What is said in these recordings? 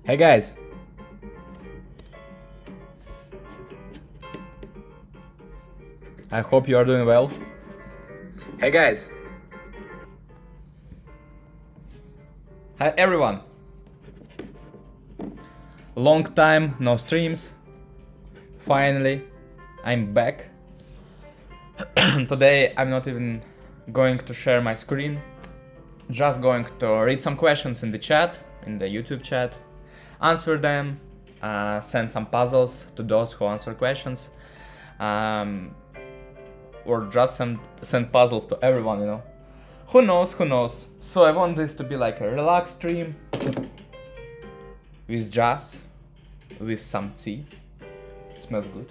Hey guys! I hope you are doing well. Hey guys! Hi everyone! Long time no streams. Finally, I'm back. Today I'm not even going to share my screen. Just going to read some questions in the chat, in the YouTube chat, answer them, send some puzzles to those who answer questions, or just send puzzles to everyone, you know. Who knows, who knows. So I want this to be like a relaxed stream, with jazz, with some tea. It smells good.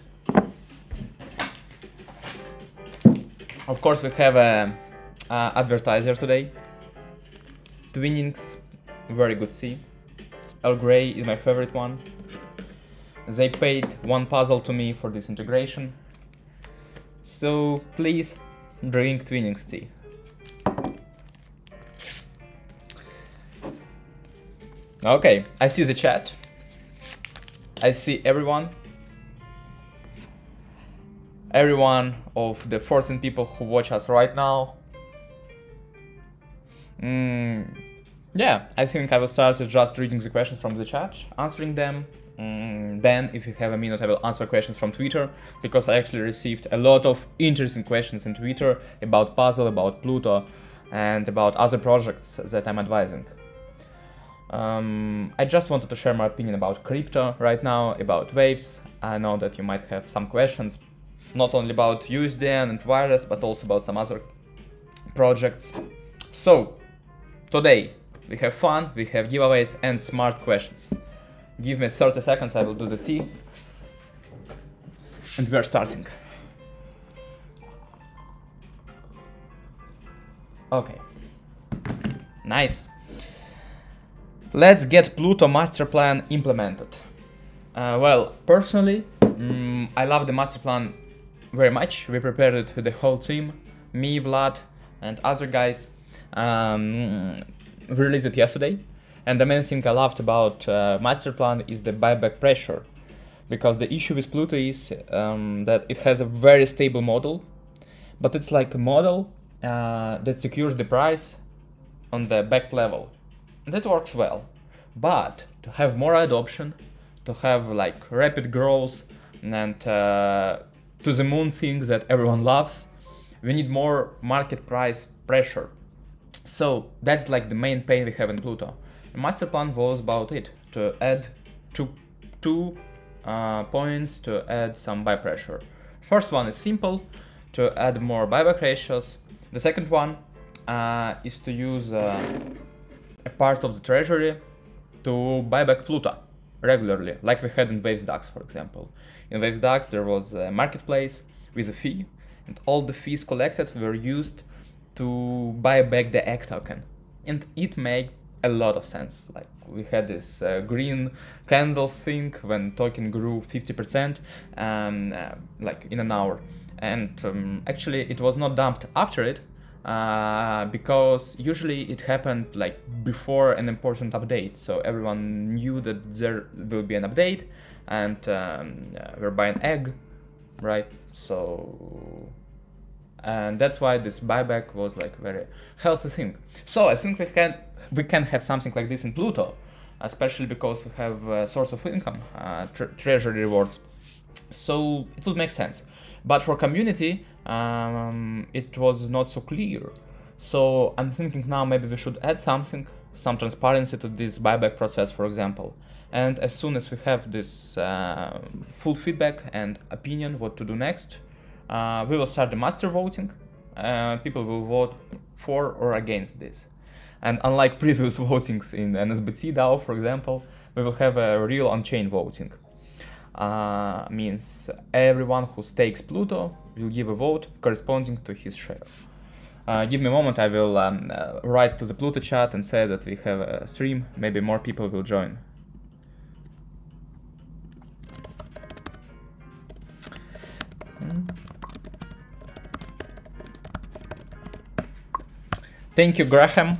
Of course we have a advertiser today. Twinnings, very good tea. Earl Grey is my favorite one. They paid one puzzle to me for this integration. So please drink Twinnings tea. Okay, I see the chat. I see everyone. Everyone of the 14 people who watch us right now. Yeah, I think I will start with just reading the questions from the chat, answering them. Then, if you have a minute, I will answer questions from Twitter, because I actually received a lot of interesting questions in Twitter about Puzzle, about Pluto, and about other projects that I'm advising. I just wanted to share my opinion about crypto right now, about waves. I know that you might have some questions, not only about USDN and Virus, but also about some other projects. So, today, we have fun, we have giveaways and smart questions. Give me 30 seconds, I will do the tea. And we are starting. Okay. Nice. Let's get Pluto master plan implemented. Well, personally, I love the master plan very much. We prepared it with the whole team. Me, Vlad, and other guys. Released it yesterday, and the main thing I loved about master plan is the buyback pressure, because the issue with Pluto is that it has a very stable model, but it's like a model that secures the price on the backed level, and that works well. But to have more adoption, to have like rapid growth and to the moon things that everyone loves, we need more market price pressure. So that's like the main pain we have in Pluto. The master plan was about it, to add two points to add some buy pressure. First one is simple, to add more buyback ratios. The second one is to use a part of the treasury to buy back Pluto regularly, like we had in Waves DAX, for example. In Waves DAX there was a marketplace with a fee, and all the fees collected were used to buy back the X token, and it made a lot of sense. Like we had this green candle thing when token grew 50% like in an hour, and actually it was not dumped after it because usually it happened like before an important update, so everyone knew that there will be an update, and we're buying egg, right? So and that's why this buyback was like very healthy thing. So I think we can have something like this in Pluto, especially because we have a source of income, treasury rewards. So it would make sense. But for community, it was not so clear. So I'm thinking now maybe we should add something, some transparency to this buyback process, for example. And as soon as we have this full feedback and opinion what to do next, we will start the master voting. People will vote for or against this. And unlike previous votings in NSBT DAO, for example, we will have a real on-chain voting. Means everyone who stakes Pluto will give a vote corresponding to his share. Give me a moment, I will write to the Pluto chat and say that we have a stream. Maybe more people will join. Thank you, Graham.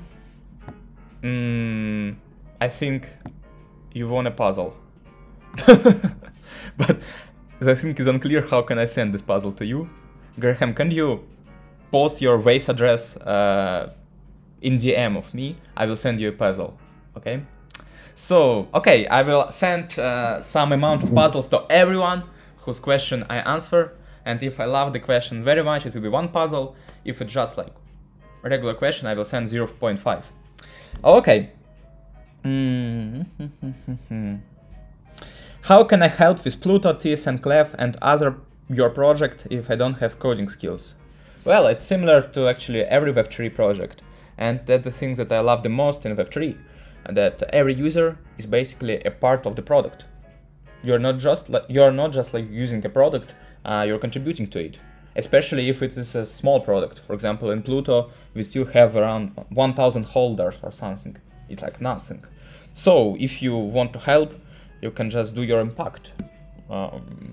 I think you won a puzzle. But the thing is unclear, how can I send this puzzle to you? Graham, can you post your Waves address in DM of me? I will send you a puzzle, okay? So, okay, I will send some amount of puzzles to everyone whose question I answer. And if I love the question very much, it will be 1 puzzle. If it's just like a regular question, I will send 0.5. Okay. How can I help with Pluto, TS and Clef and other your project if I don't have coding skills? Well, it's similar to actually every Web3 project. And that's the thing that I love the most in Web3, that every user is basically a part of the product. You're not just like using a product, you're contributing to it. Especially if it is a small product. For example, in Pluto, we still have around 1,000 holders or something. It's like nothing. So if you want to help, you can just do your impact.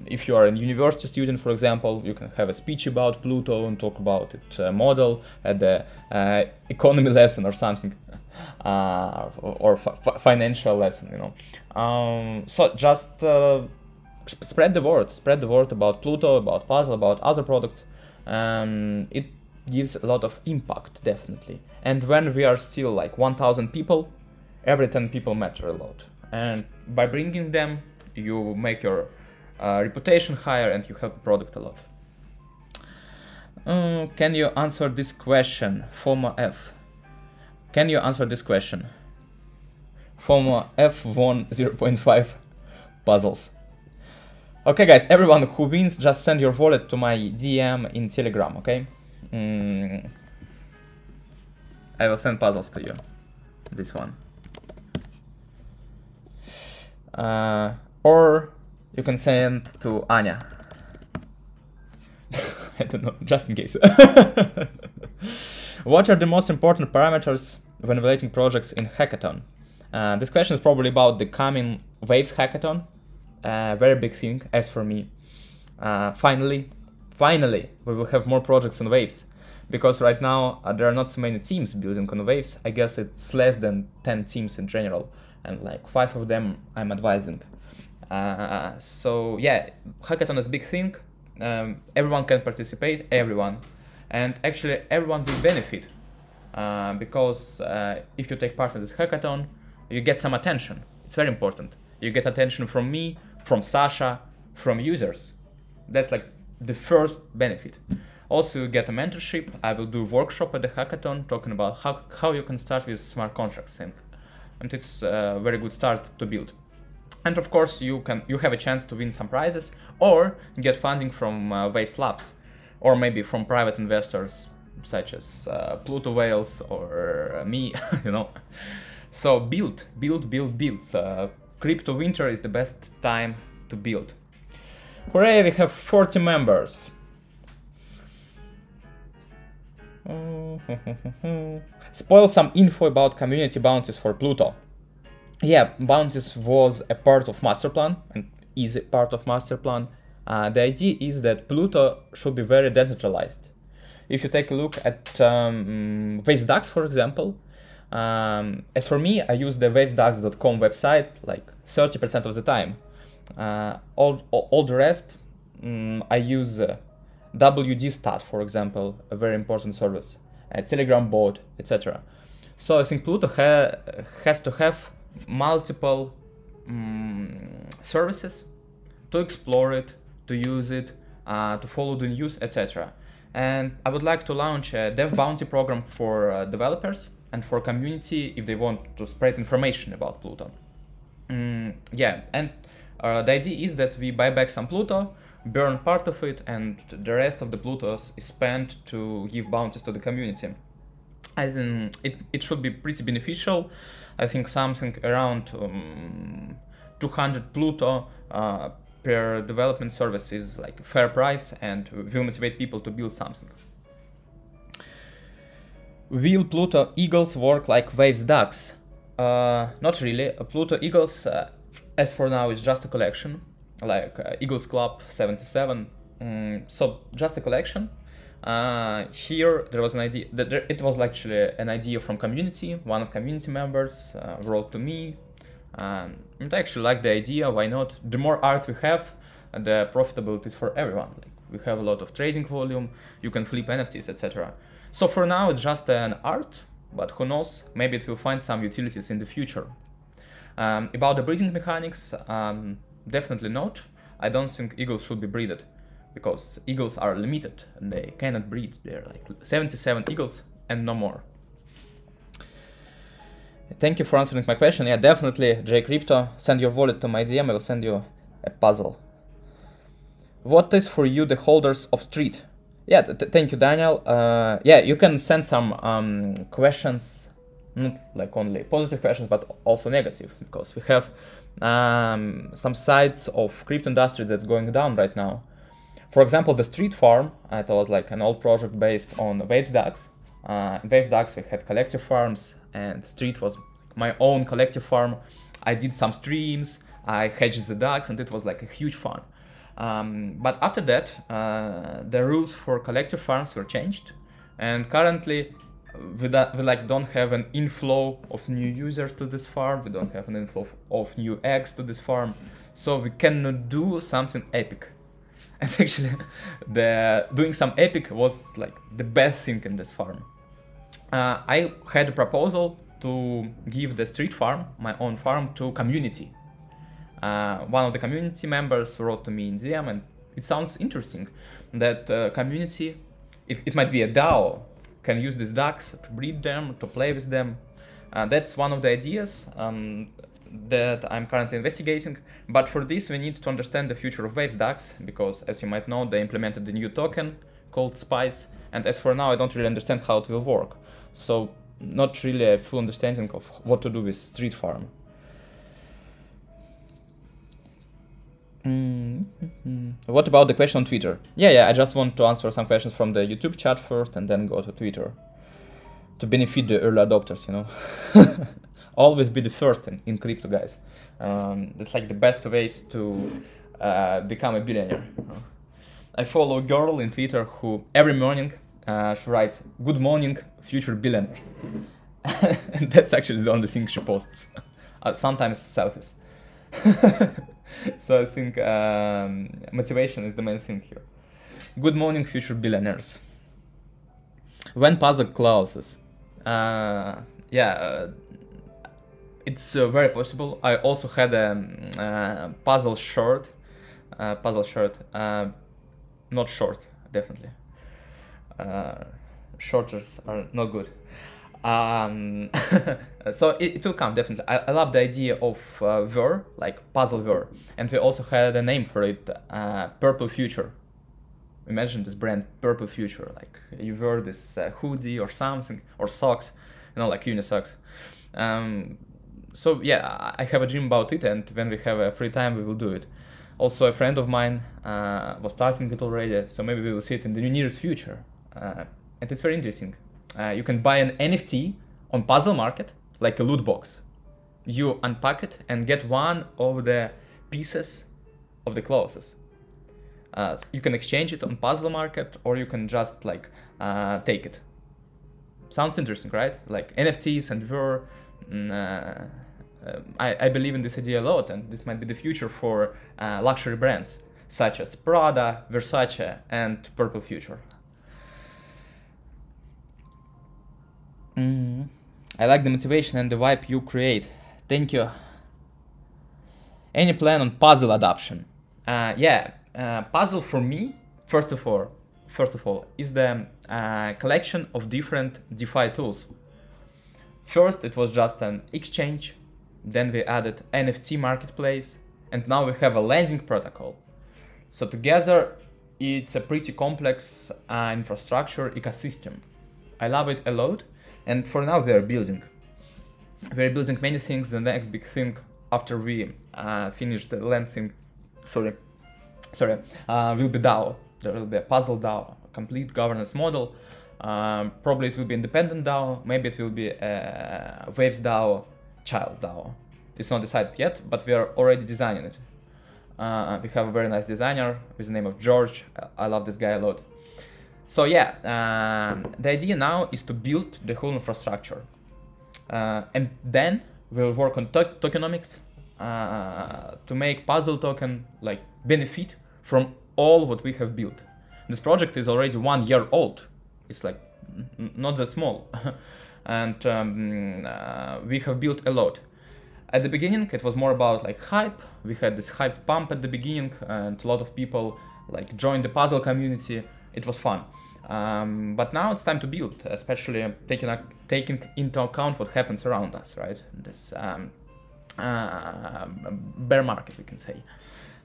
If you are a university student, for example, you can have a speech about Pluto and talk about it model at the economy lesson or something, or financial lesson, you know. So just spread the word about Pluto, about Puzzle, about other products. It gives a lot of impact, definitely. And when we are still like 1,000 people, every 10 people matter a lot. And by bringing them, you make your reputation higher and you help the product a lot. Can you answer this question? FOMO F. Can you answer this question? FOMO F won 0.5 puzzles. Okay guys, everyone who wins, just send your wallet to my DM in Telegram, okay? I will send puzzles to you. This one. Or you can send to Anya. I don't know, just in case. What are the most important parameters when evaluating projects in hackathon? This question is probably about the coming Waves hackathon. Very big thing, as for me. Finally, we will have more projects on Waves. Because right now, there are not so many teams building on Waves. I guess it's less than 10 teams in general. And like 5 of them I'm advising. So yeah, hackathon is a big thing. Everyone can participate, everyone. And actually everyone will benefit. Because if you take part in this hackathon, you get some attention. It's very important. You get attention from me, from Sasha, from users. That's like the first benefit. Also, you get a mentorship. I will do a workshop at the hackathon talking about how you can start with smart contracts, and it's a very good start to build. And of course, you have a chance to win some prizes or get funding from Waves Labs, or maybe from private investors such as Pluto Whales or me, you know. So build. Crypto winter is the best time to build. Hooray, we have 40 members. Spoil some info about community bounties for Pluto. Yeah, bounties was a part of master plan and is a part of master plan. The idea is that Pluto should be very decentralized. If you take a look at WavesDAX, for example, as for me, I use the wavesdax.com website like 30% of the time. All the rest, I use WDstat, for example, a very important service, a Telegram bot, etc. So I think Pluto has to have multiple services to explore it, to use it, to follow the news, etc. And I would like to launch a dev bounty program for developers and for community if they want to spread information about Pluto. Yeah, and the idea is that we buy back some Pluto, burn part of it, and the rest of the Plutos is spent to give bounties to the community. I think it should be pretty beneficial. I think something around 200 Pluto per development service is like a fair price and will motivate people to build something. Will Pluto Eagles work like Waves Ducks? Not really. Pluto Eagles, as for now, is just a collection, like Eagles Club 77. So just a collection. Here there was an idea. It was actually an idea from community. One of community members wrote to me, And I actually like the idea, why not? The more art we have, the profitability is for everyone. Like, we have a lot of trading volume, you can flip NFTs, etc. So for now it's just an art, but who knows, maybe it will find some utilities in the future. About the breeding mechanics, definitely not. I don't think eagles should be breeded, because eagles are limited and they cannot breed. They're like 77 eagles and no more. Thank you for answering my question. Yeah, definitely, J Crypto, send your wallet to my DM, I will send you a puzzle. What is for you the holders of street? Yeah, thank you, Daniel. Yeah, you can send some questions, not like only positive questions, but also negative, because we have some sides of crypto industry that's going down right now. For example, the street farm, it was like an old project based on Waves DAX. In Waves DAX, we had collective farms, and street was my own collective farm. I did some streams, I hedged the DAX, and it was like a huge fun. But after that, the rules for collective farms were changed, and currently we like don't have an inflow of new users to this farm. We don't have an inflow of new eggs to this farm, so we cannot do something epic. And actually, doing some epic was like the best thing in this farm. I had a proposal to give the street farm, my own farm, to community. One of the community members wrote to me in DM, and it sounds interesting that community, it might be a DAO, can use these ducks to breed them, to play with them. That's one of the ideas that I'm currently investigating. But for this, we need to understand the future of Waves ducks, because as you might know, they implemented a new token called Spice. And as for now, I don't really understand how it will work. So not really a full understanding of what to do with street farm. What about the question on Twitter? Yeah, I just want to answer some questions from the YouTube chat first and then go to Twitter. To benefit the early adopters, you know. Always be the first in crypto, guys. That's like the best ways to become a billionaire. I follow a girl in Twitter who every morning she writes, "Good morning, future billionaires." And that's actually the only thing she posts. Sometimes selfies. So I think motivation is the main thing here. Good morning, future billionaires. When puzzle closes? It's very possible. I also had a puzzle shirt. Not short, definitely. Shorters are not good. So it will come, definitely. I love the idea of Ver, like puzzle Ver. And we also had a name for it, Purple Future. Imagine this brand, Purple Future. Like you wear this hoodie or something, or socks, you know, like unisocks. So yeah, I have a dream about it, and when we have a free time, we will do it. Also, a friend of mine was starting it already, so maybe we will see it in the nearest future. And it's very interesting. You can buy an NFT on Puzzle Market, like a loot box. You unpack it and get one of the pieces of the clothes. You can exchange it on Puzzle Market, or you can just like take it. Sounds interesting, right? Like NFTs and Ver. I believe in this idea a lot, and this might be the future for luxury brands such as Prada, Versace, and Purple Future. I like the motivation and the vibe you create. Thank you. Any plan on puzzle adoption? Puzzle for me, first of all, is the collection of different DeFi tools. First, it was just an exchange. Then we added NFT marketplace, and now we have a lending protocol. So together, it's a pretty complex infrastructure ecosystem. I love it a lot, and for now we are building. We're building many things. The next big thing after we finish the lending, will be DAO. There will be a puzzle DAO, a complete governance model. Probably it will be independent DAO. Maybe it will be a Waves DAO, child DAO. It's not decided yet, but we are already designing it. We have a very nice designer with the name of George. I love this guy a lot. So yeah, the idea now is to build the whole infrastructure. And then will work on tokenomics to make puzzle token like benefit from all what we have built. This project is already 1 year old. It's like not that small. And we have built a lot. At the beginning, it was more about like hype. We had this hype pump at the beginning, and a lot of people like joined the puzzle community. It was fun. But now it's time to build, especially taking into account what happens around us, right? This bear market, we can say.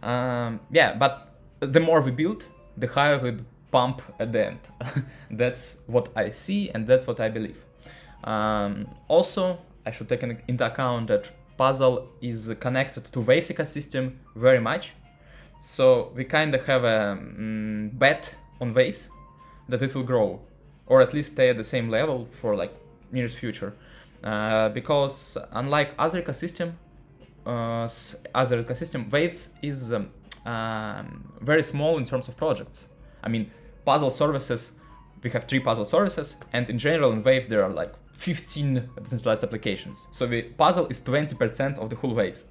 Yeah, but the more we build, the higher we pump at the end. That's what I see, and that's what I believe. Also, I should take into account that puzzle is connected to Waves ecosystem very much. So we kind of have a bet on Waves that it will grow, or at least stay at the same level for like nearest future. Because unlike other ecosystem, Waves is very small in terms of projects. I mean, puzzle services, we have 3 puzzle services, and in general in Waves there are like 15 decentralized applications. So the puzzle is 20% of the whole Waves.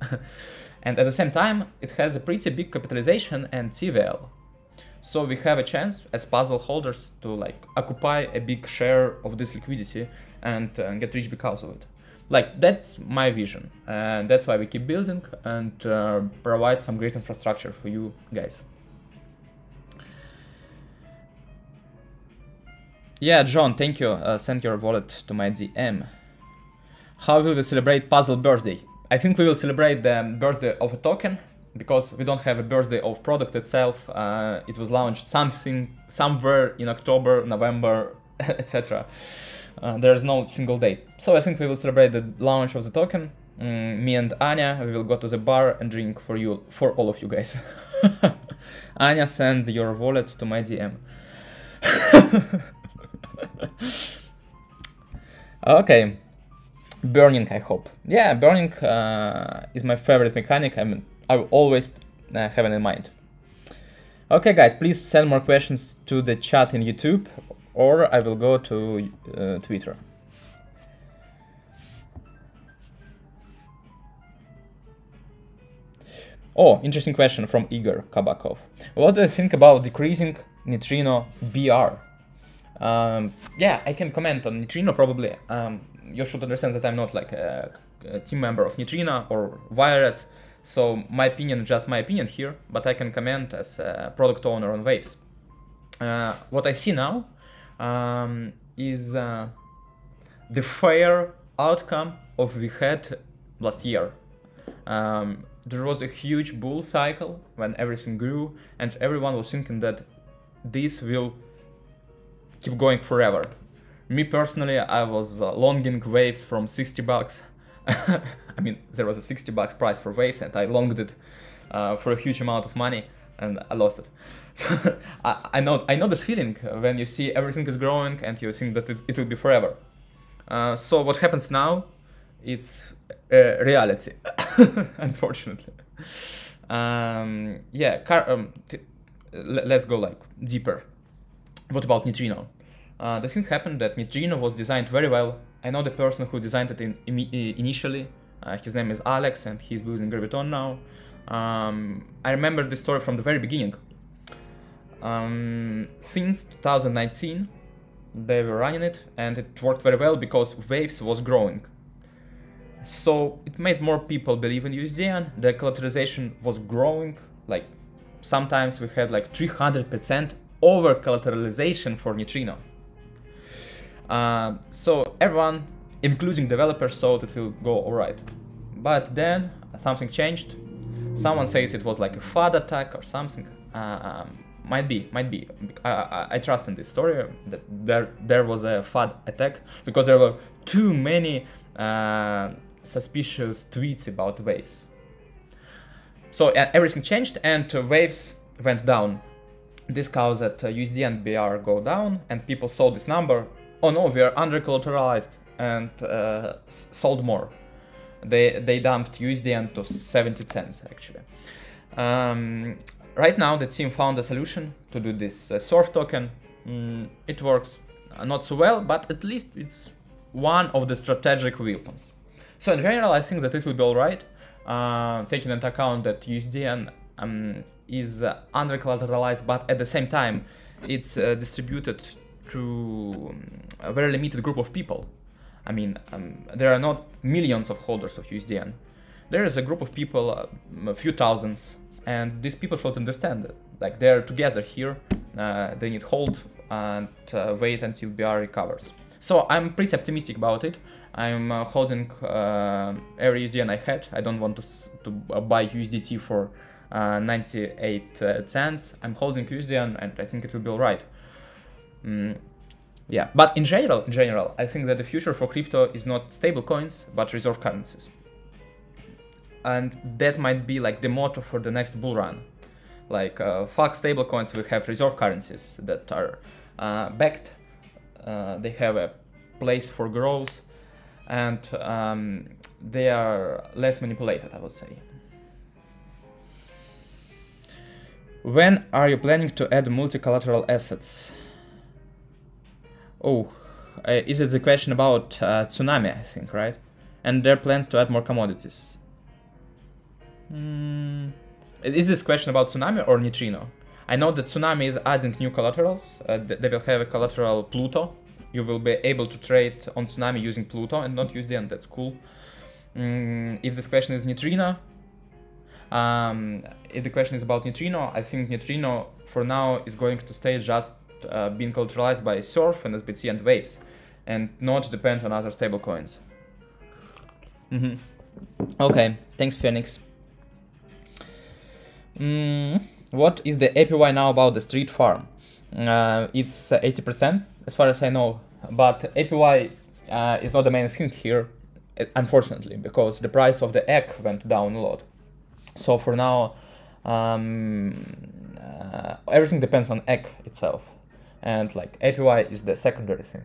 And at the same time, it has a pretty big capitalization and TVL. So we have a chance as puzzle holders to like occupy a big share of this liquidity and get rich because of it. Like, that's my vision, and that's why we keep building and provide some great infrastructure for you guys. Yeah, John, thank you. Send your wallet to my DM. How will we celebrate Puzzle birthday? I think we will celebrate the birthday of a token, because we don't have a birthday of product itself. It was launched somewhere in October, November, etc. There's no single date. So I think we will celebrate the launch of the token. Me and Anya, we will go to the bar and drink for all of you guys. Anya, send your wallet to my DM. Okay. Burning, I hope. Yeah, burning is my favorite mechanic. I mean, I will always have it in mind. Okay, guys, please send more questions to the chat in YouTube, or I will go to Twitter. Oh, interesting question from Igor Kabakov. What do you think about decreasing Neutrino BR? Yeah, I can comment on Neutrino probably. You should understand that I'm not like a team member of Neutrino or Virus, so my opinion is just my opinion here, but I can comment as a product owner on Waves. What I see now is the fair outcome of we had last year. There was a huge bull cycle when everything grew, and everyone was thinking that this will keep going forever. Me personally, I was longing Waves from 60 bucks. I mean, there was a 60 bucks price for Waves, and I longed it for a huge amount of money, and I lost it. So I know this feeling when you see everything is growing and you think that it will be forever. So what happens now? It's reality, unfortunately. Yeah, let's go like deeper. What about Neutrino? The thing happened that Neutrino was designed very well. I know the person who designed it initially. His name is Alex, and he's building Graviton now. I remember this story from the very beginning. Since 2019, they were running it, and it worked very well because Waves was growing. So it made more people believe in USDN. The collateralization was growing. Like sometimes we had like 300% over collateralization for Neutrino. So everyone, including developers, thought it will go alright. But then something changed. Someone says it was like a FUD attack or something. Might be. I trust in this story that there was a FUD attack because there were too many suspicious tweets about Waves. So everything changed and Waves went down. This caused that USDN BR go down, and people saw this number. Oh no, we are under collateralized, and sold more. They dumped USDN to 70 cents actually. Right now the team found a solution to do this surf token. It works not so well, but at least it's one of the strategic weapons. So in general, I think that it will be alright, taking into account that USDN is under collateralized, but at the same time, it's distributed to a very limited group of people. I mean, there are not millions of holders of USDN. There is a group of people, a few thousands, and these people should understand that, like, they're together here. They need hold and wait until BR recovers. So I'm pretty optimistic about it. I'm holding every USDN I had. I don't want to buy USDT for 98 cents. I'm holding USDN, and I think it will be alright. Yeah, but in general, I think that the future for crypto is not stable coins, but reserve currencies. And that might be like the motto for the next bull run. Like, fuck stable coins, we have reserve currencies that are backed. They have a place for growth, and they are less manipulated, I would say. When are you planning to add multi-collateral assets? Oh, is it the question about Tsunami, I think, right? And their plans to add more commodities. Is this question about Tsunami or Neutrino? I know that Tsunami is adding new collaterals. They will have a collateral Pluto. You will be able to trade on Tsunami using Pluto and not USDN. That's cool. If this question is Neutrino, if the question is about Neutrino, I think Neutrino for now is going to stay just being collateralized by Surf and SBT and Waves, and not depend on other stablecoins. Okay, thanks, Phoenix. What is the APY now about the street farm? It's 80%, as far as I know, but APY is not the main thing here, unfortunately, because the price of the egg went down a lot. So for now, everything depends on egg itself, and like APY is the secondary thing.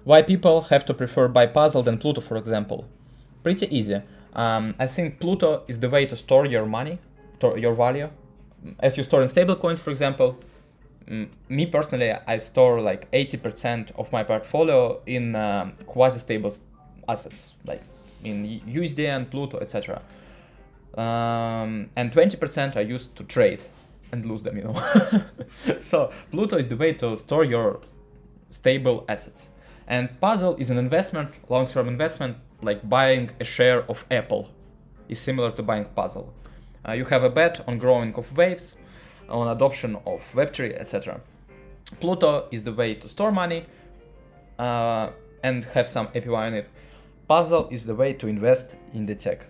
Why people have to prefer buy puzzle than Pluto, for example? Pretty easy. I think Pluto is the way to store your money, your value. As you store in stablecoins, for example, me personally, I store like 80% of my portfolio in quasi-stable assets, like in USDN, Pluto, etc. And 20% I use to trade and lose them, you know. So Pluto is the way to store your stable assets. And puzzle is an investment, long-term investment, like buying a share of Apple is similar to buying puzzle. You have a bet on growing of waves, on adoption of Web3, etc. Pluto is the way to store money and have some APY on it. Puzzle is the way to invest in the tech.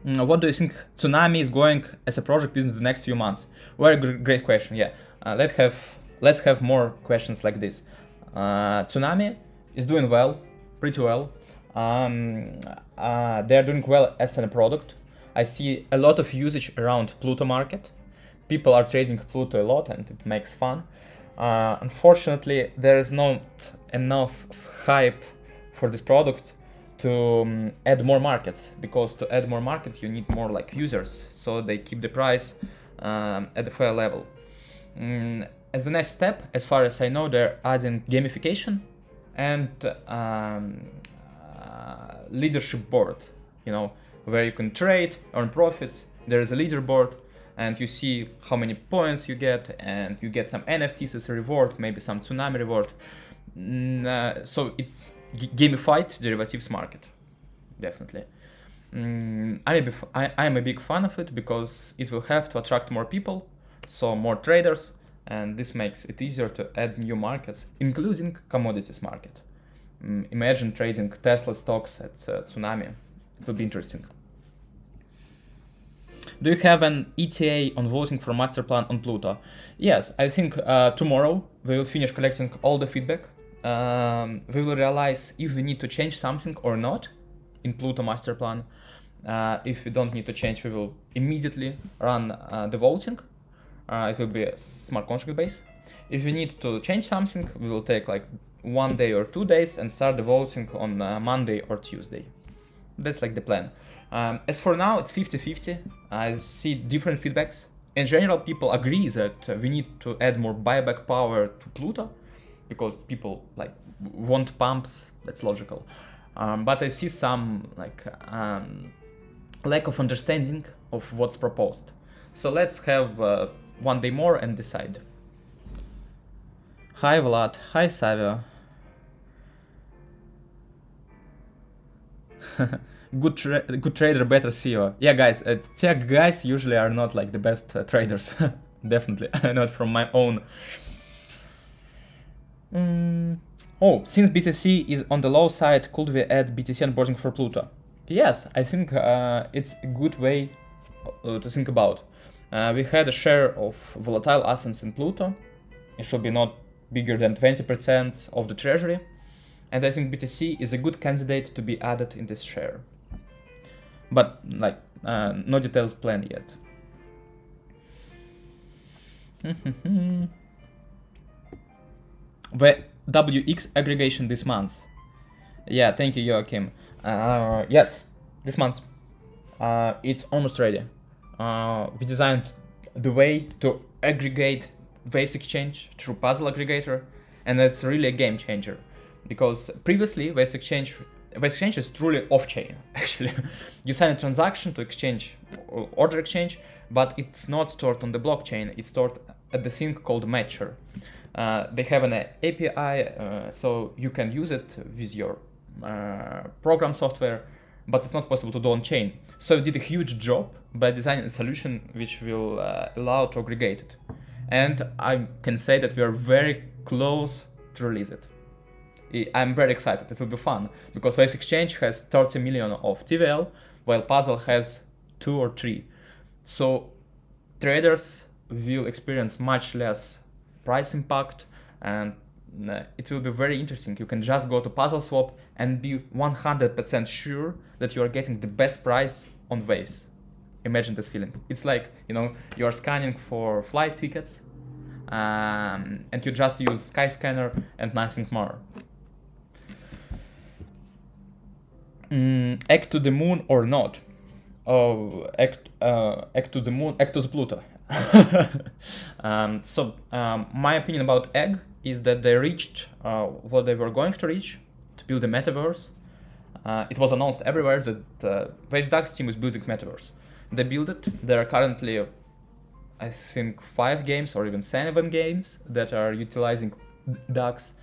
What do you think Tsunami is going as a project in the next few months? Very great question, yeah. Let's have more questions like this. Tsunami is doing well, pretty well. They're doing well as a product. I see a lot of usage around Pluto market. People are trading Pluto a lot and it makes fun. Unfortunately, there is not enough hype for this product to add more markets, because to add more markets you need more like users, so they keep the price at a fair level. As the next step, as far as I know, they're adding gamification and leadership board, you know, where you can trade, earn profits. There is a leaderboard and you see how many points you get, and you get some NFTs as a reward, maybe some Tsunami reward. So it's gamified derivatives market, definitely. I'm a big fan of it because it will have to attract more people, so more traders, and this makes it easier to add new markets, including commodities market. Imagine trading Tesla stocks at Tsunami. It would be interesting. Do you have an ETA on voting for master plan on Pluto? Yes, I think tomorrow we will finish collecting all the feedback. We will realize if we need to change something or not in Pluto master plan. If we don't need to change, we will immediately run the voting. It will be a smart contract base. If we need to change something, we will take like 1 day or 2 days and start the voting on Monday or Tuesday. That's like the plan. As for now, it's 50-50. I see different feedbacks. in general, people agree that we need to add more buyback power to Pluto, because people like want pumps. That's logical. But I see some like lack of understanding of what's proposed. So let's have one day more and decide. Hi Vlad, hi Savio. good trader, better CEO. Yeah, guys, tech guys usually are not like the best traders. Definitely, not from my own. Oh, since BTC is on the low side, could we add BTC onboarding for Pluto? Yes, I think it's a good way to think about. We had a share of volatile assets in Pluto. It should be not bigger than 20% of the treasury. And I think BTC is a good candidate to be added in this share. But like, no detailed plan yet. The WX aggregation this month. Yeah, thank you, Joachim. Yes, this month. It's almost ready. We designed the way to aggregate Waves Exchange through Puzzle Aggregator, and that's really a game changer. Because previously, Waves Exchange is truly off-chain, actually. You sign a transaction to exchange, or order exchange, but it's not stored on the blockchain, it's stored at the thing called Matcher. They have an API, so you can use it with your program software, but it's not possible to do on-chain. So we did a huge job by designing a solution which will allow to aggregate it. And I can say that we are very close to release it. I'm very excited, it will be fun, because Waves Exchange has 30 million of TVL, while Puzzle has 2 or 3. So traders will experience much less price impact, and it will be very interesting. You can just go to Puzzle Swap and be 100% sure that you are getting the best price on Waves. Imagine this feeling. It's like, you know, you are scanning for flight tickets, and you just use Skyscanner and nothing more. Egg to the moon or not? Oh, egg to the moon, egg to the Pluto. My opinion about egg is that they reached what they were going to reach to build a metaverse. It was announced everywhere that WaveDAX team is building metaverse. They build it. There are currently, I think, 5 games or even 7 games that are utilizing DAX.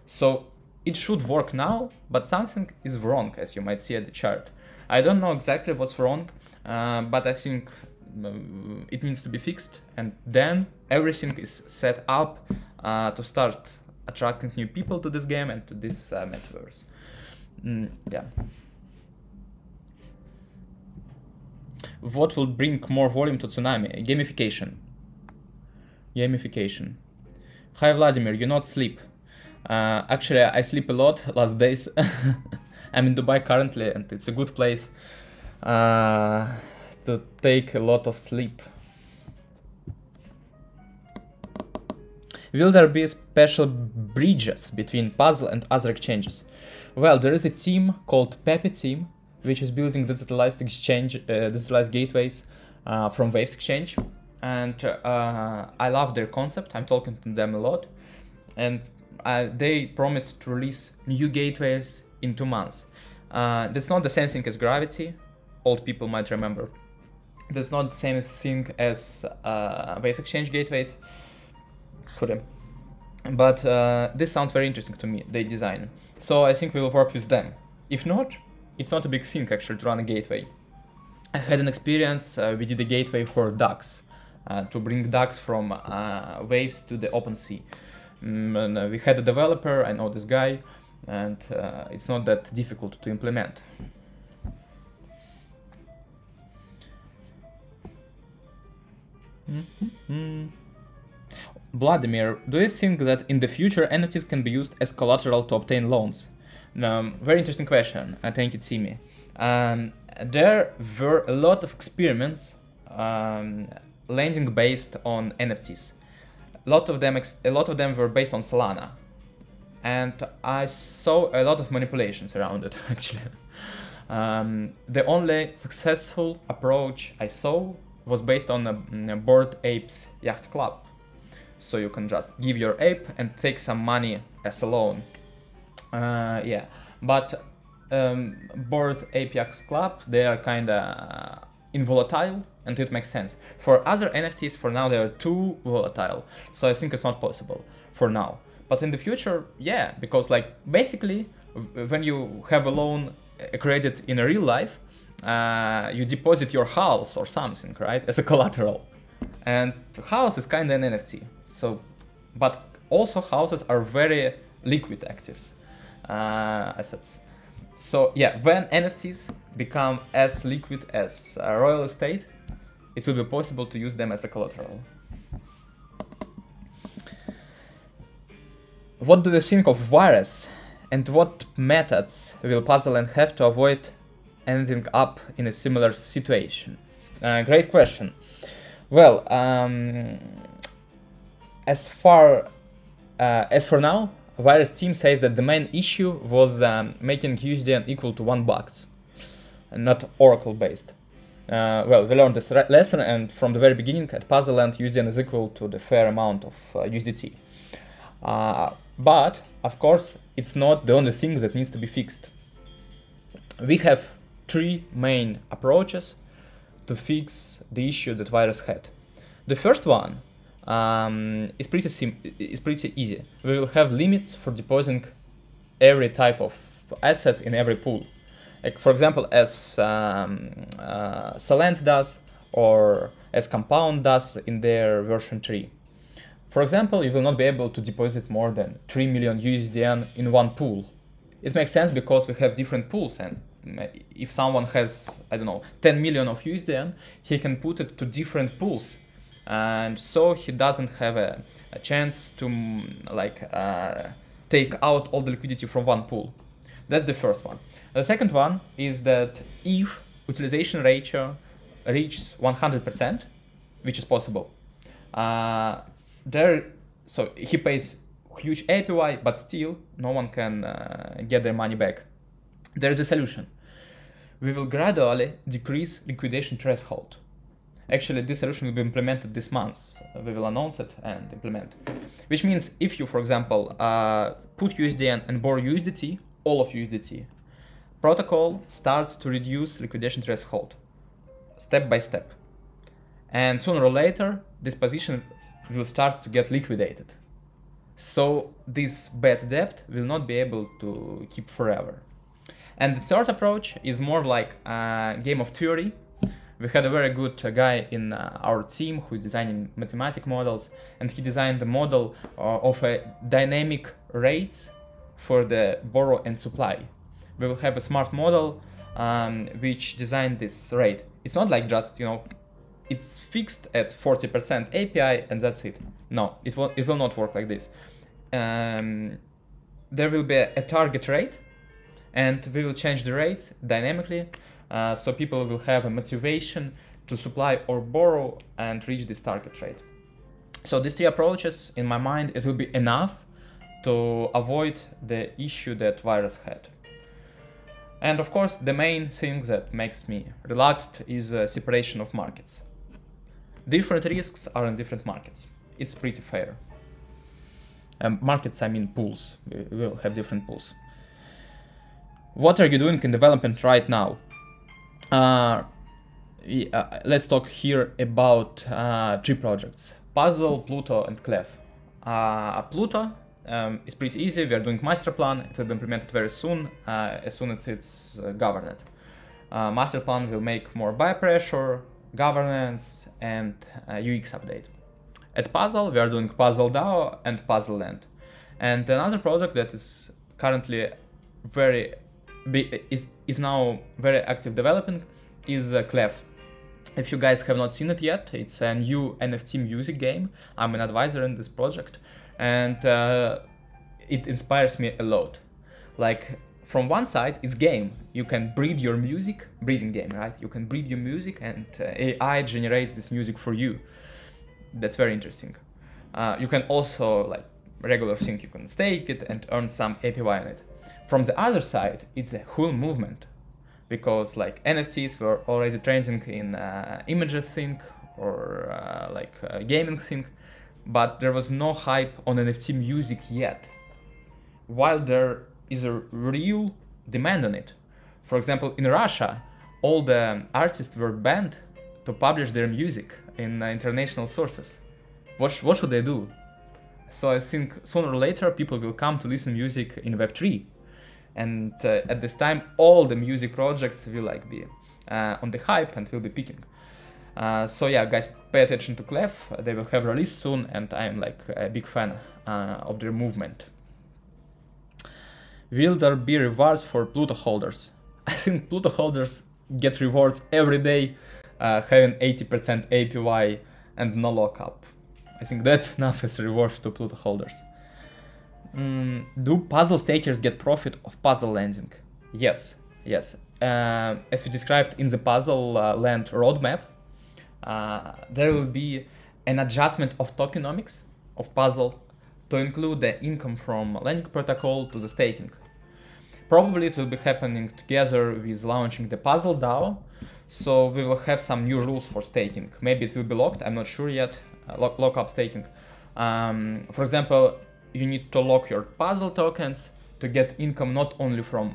So it should work now, but something is wrong, as you might see at the chart. I don't know exactly what's wrong, but I think it needs to be fixed, and then everything is set up to start attracting new people to this game and to this metaverse. Yeah. What will bring more volume to Tsunami? Gamification. Gamification. Hi Vladimir, you not sleep. Actually, I sleep a lot last days. I'm in Dubai currently, and it's a good place to take a lot of sleep. Will there be special bridges between Puzzle and other exchanges? Well, there is a team called Pepe team, which is building digitalized exchange, digitalized gateways from Waves Exchange, and I love their concept. I'm talking to them a lot, and they promised to release new gateways in 2 months. That's not the same thing as Gravity. Old people might remember. That's not the same thing as Waves Exchange gateways for them. But this sounds very interesting to me, they design. So I think we will work with them. If not, it's not a big thing actually to run a gateway. I had an experience, we did a gateway for DAX, to bring DAX from Waves to the OpenSea. And we had a developer, I know this guy, and it's not that difficult to implement. Vladimir, do you think that in the future NFTs can be used as collateral to obtain loans? Very interesting question. Thank you, Timmy. There were a lot of experiments lending based on NFTs. A lot of them were based on Solana, and I saw a lot of manipulations around it. Actually, the only successful approach I saw was based on a Bored Apes Yacht Club. So you can just give your ape and take some money as a loan. Yeah, but Bored Ape Yacht Club, they are kinda involatile, and it makes sense. For other NFTs, for now, they are too volatile, so I think it's not possible for now. But in the future, yeah, because like basically, when you have a loan, a credit in a real life, you deposit your house or something, right, as a collateral. And the house is kind of an NFT. So, but also houses are very liquid actives, assets. So yeah, when NFTs become as liquid as real estate, it will be possible to use them as a collateral. What do you think of virus, and what methods will Puzzleland have to avoid ending up in a similar situation? Great question. Well, as for now, virus team says that the main issue was making USDN equal to $1, and not Oracle based. Well, we learned this lesson, and from the very beginning at Puzzleland, USDN is equal to the fair amount of USDT. But of course, it's not the only thing that needs to be fixed. We have 3 main approaches to fix the issue that virus had. The first one is pretty easy. We will have limits for depositing every type of asset in every pool. Like for example, as Salent does, or as Compound does in their version 3. For example, you will not be able to deposit more than 3 million USDN in one pool. It makes sense because we have different pools, and if someone has, I don't know, 10 million of USDN, he can put it to different pools. And so he doesn't have a chance to take out all the liquidity from one pool. That's the first one. The second one is that if utilization ratio reaches 100%, which is possible, so he pays huge APY, but still no one can get their money back. There's a solution. We will gradually decrease liquidation threshold. Actually, this solution will be implemented this month. We will announce it and implement. Which means if you, for example, put USDN and borrow USDT, all of USDT, protocol starts to reduce liquidation threshold step by step. And sooner or later, this position will start to get liquidated. So this bad debt will not be able to keep forever. And the third approach is more like a game of theory. We had a very good guy in our team who is designing mathematic models, and he designed a model of a dynamic rates for the borrow and supply. We will have a smart model which designed this rate. It's not like just, you know, it's fixed at 40% API and that's it. No, it will not work like this. There will be a target rate, and we will change the rates dynamically, so people will have a motivation to supply or borrow and reach this target rate. So these 3 approaches, in my mind, it will be enough to avoid the issue that virus had. And of course, the main thing that makes me relaxed is separation of markets. Different risks are in different markets. It's pretty fair. Markets, I mean pools. We will have different pools. What are you doing in development right now? Let's talk here about 3 projects: Puzzle, Pluto, and Clef. Pluto is pretty easy. We are doing master plan. It will be implemented very soon, as soon as it's governed. Master plan will make more buy pressure, governance, and UX update. At Puzzle, we are doing Puzzle DAO and Puzzle Land. And another project that is currently is now very active developing is Clef. If you guys have not seen it yet, it's a new NFT music game. I'm an advisor in this project, and it inspires me a lot. Like, from one side, it's game. You can breed your music, breathing game, right? You can breed your music, and AI generates this music for you. That's very interesting. You can also, like regular thing, you can stake it and earn some APY on it. From the other side, it's a whole movement, because like NFTs were already trending in images thing or gaming thing, but there was no hype on NFT music yet, while there is a real demand on it. For example, in Russia, all the artists were banned to publish their music in international sources. What should they do? So I think sooner or later people will come to listen music in Web3, and at this time all the music projects will like be on the hype and will be peaking. So yeah, guys, pay attention to Clef. They will have release soon, and I'm like a big fan of their movement. Will there be rewards for Pluto holders? I think Pluto holders get rewards every day, having 80% APY and no lockup. I think that's enough as a reward to Pluto holders. Do puzzle stakers get profit of puzzle lending? Yes, yes. As we described in the puzzle land roadmap, there will be an adjustment of tokenomics of puzzle to include the income from lending protocol to the staking. Probably it will be happening together with launching the puzzle DAO, so we will have some new rules for staking. Maybe it will be locked, I'm not sure yet, lock-up staking. For example, you need to lock your puzzle tokens to get income not only from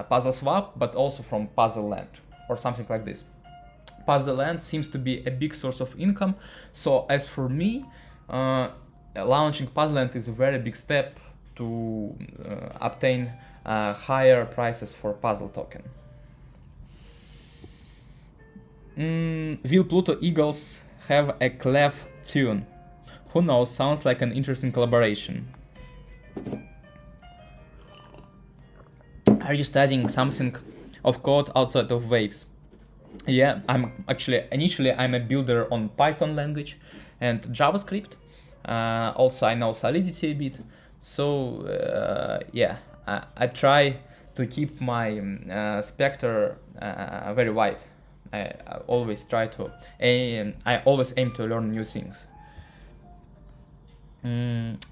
puzzle swap, but also from puzzle land or something like this. Puzzle land seems to be a big source of income, so as for me, launching puzzle land is a very big step to obtain higher prices for puzzle token. Will Pluto Eagles have a Clef tune? Who knows, sounds like an interesting collaboration. Are you studying something of code outside of Waves? Yeah, initially I'm a builder on Python language and JavaScript. Also I know Solidity a bit. So yeah, I try to keep my specter very wide. I always try to aim to learn new things.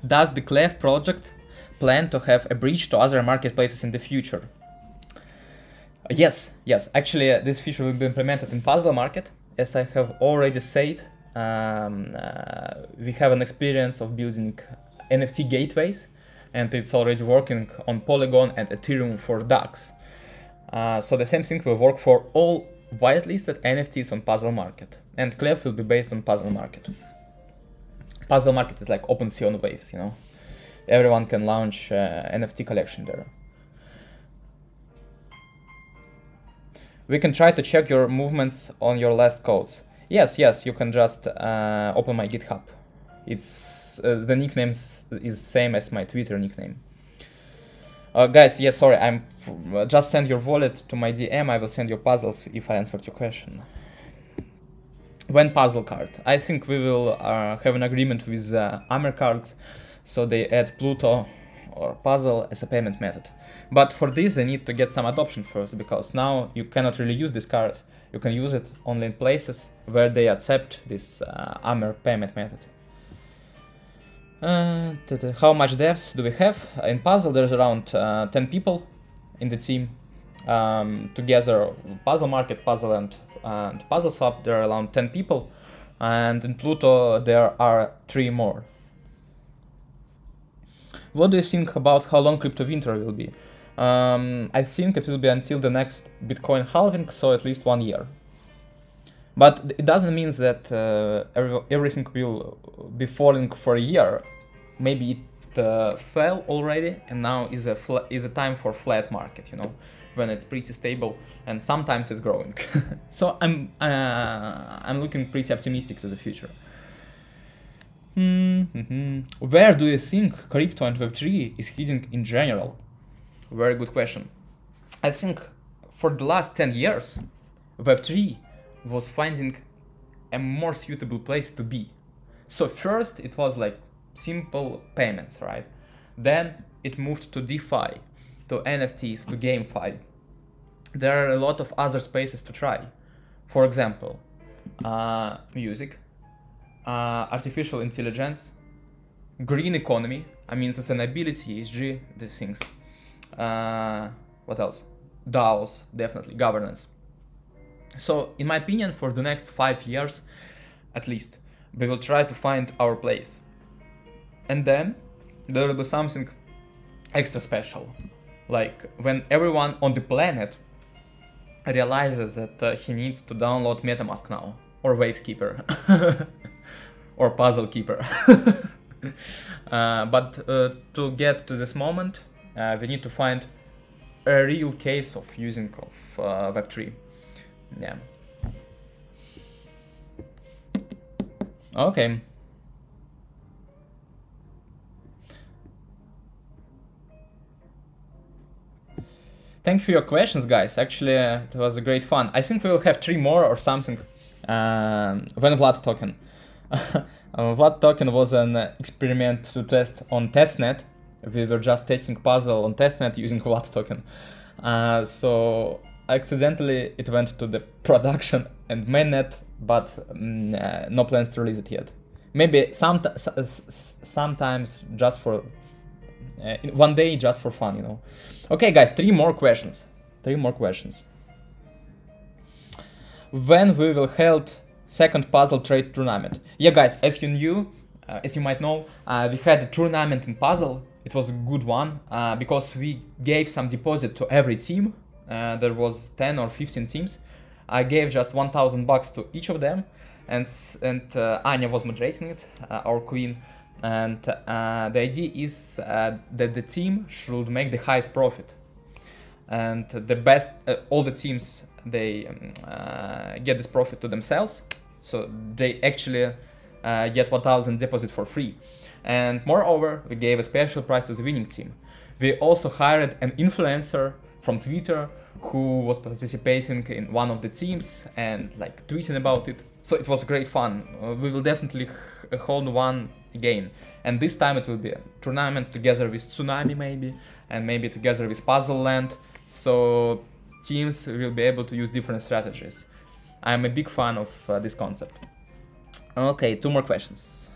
Does the Clef project plan to have a bridge to other marketplaces in the future? Yes. Actually, this feature will be implemented in Puzzle Market. As I have already said, we have an experience of building NFT gateways, and it's already working on Polygon and Ethereum for DAX. So the same thing will work for all whitelisted NFTs on Puzzle Market, and Clef will be based on Puzzle Market. Puzzle Market is like OpenSea on Waves, you know. Everyone can launch NFT collection there. We can try to check your movements on your last codes. Yes, you can just open my GitHub. It's the nickname is same as my Twitter nickname. Guys, yes, sorry, I'm just send your wallet to my DM. I will send you puzzles if I answered your question. When puzzle card? I think we will have an agreement with Amer cards, so they add Pluto or puzzle as a payment method. But for this, they need to get some adoption first, because now you cannot really use this card. You can use it only in places where they accept this Amer payment method. How much devs do we have? In Puzzle, there's around 10 people in the team. Together, Puzzle Market, Puzzle and Puzzle Swap, there are around 10 people. And in Pluto, there are 3 more. What do you think about how long crypto winter will be? I think it will be until the next Bitcoin halving, so at least 1 year. But it doesn't mean that everything will be falling for a year. Maybe it fell already, and now is a time for flat market, you know, when it's pretty stable and sometimes it's growing. So I'm looking pretty optimistic to the future. Where do you think crypto and Web3 is heading in general? Very good question. I think for the last 10 years, Web3 was finding a more suitable place to be. So first it was like simple payments, right? Then it moved to DeFi, to NFTs, to GameFi. There are a lot of other spaces to try. For example, music, artificial intelligence, green economy, I mean sustainability, ESG, these things. What else? DAOs, definitely, governance. So, in my opinion, for the next 5 years, at least, we will try to find our place. And then there will be something extra special. Like when everyone on the planet realizes that he needs to download MetaMask now, or Waves Keeper, or Puzzle Keeper. But to get to this moment, we need to find a real case of using of Web3. Yeah. Okay. Thank you for your questions, guys. Actually, it was a great fun. I think we will have 3 more or something when Vlad token. Vlad token was an experiment to test on testnet. We were just testing puzzle on testnet using Vlad token. So accidentally it went to the production and mainnet, but no plans to release it yet. Maybe sometimes just for one day, just for fun, you know. Okay, guys, 3 more questions. 3 more questions. When we will hold second puzzle trade tournament? Yeah, guys, as you might know, we had a tournament in puzzle. It was a good one because we gave some deposit to every team. There was 10 or 15 teams. I gave just $1,000 to each of them, and Anya was moderating it, our queen. And the idea is that the team should make the highest profit, and the best, all the teams, they get this profit to themselves, so they actually get 1,000 deposit for free. And moreover, we gave a special prize to the winning team. We also hired an influencer from Twitter who was participating in one of the teams and like tweeting about it. So it was great fun. We will definitely hold one again. And this time it will be a tournament together with Tsunami maybe, and maybe together with Puzzle Land. So teams will be able to use different strategies. I'm a big fan of this concept. Okay, 2 more questions.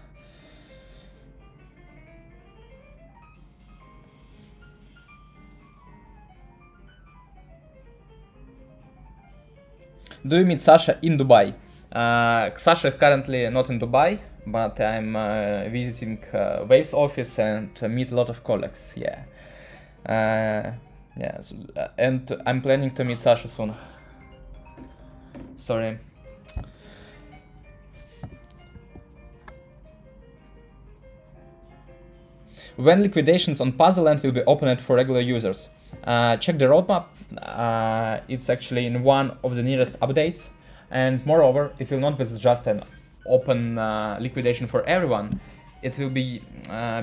Do you meet Sasha in Dubai? Sasha is currently not in Dubai, but I'm visiting Waves office and meet a lot of colleagues. Yeah, yeah, so, and I'm planning to meet Sasha soon. Sorry. When liquidations on Puzzle Land will be opened for regular users? Check the roadmap. It's actually in one of the nearest updates, and moreover, it will not be just an open liquidation for everyone. It will be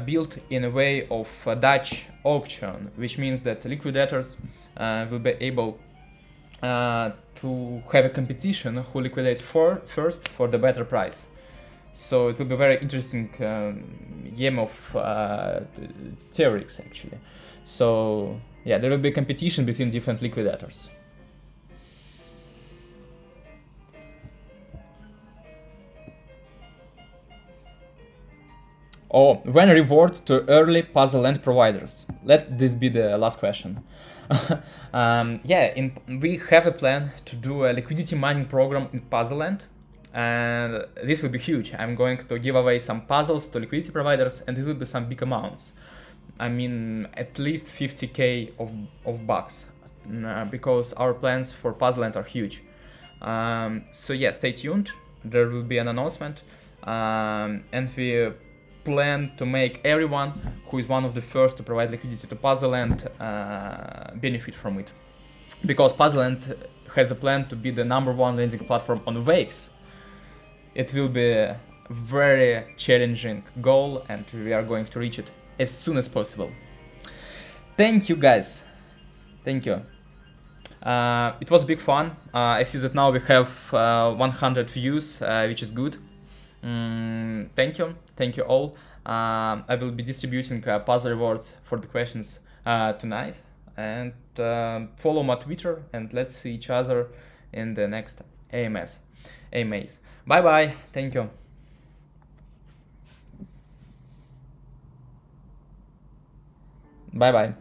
built in a way of a Dutch auction, which means that liquidators will be able to have a competition who liquidates first for the better price. So it will be a very interesting game of theories actually. So yeah, there will be competition between different liquidators. Oh, when reward to early puzzle land providers? Let this be the last question. Yeah, we have a plan to do a liquidity mining program in puzzle land, and this will be huge. I'm going to give away some puzzles to liquidity providers, and it will be some big amounts. I mean, at least 50k of bucks, because our plans for puzzle land are huge. So yeah, stay tuned. There will be an announcement, and we plan to make everyone who is one of the first to provide liquidity to Puzzle Land benefit from it. Because Puzzle Land has a plan to be the #1 lending platform on Waves. It will be a very challenging goal, and we are going to reach it as soon as possible. Thank you, guys. Thank you. It was big fun. I see that now we have 100 views, which is good. Thank you all. I will be distributing puzzle rewards for the questions tonight, and follow my Twitter, and let's see each other in the next AMAs. Bye bye. Thank you. Bye bye.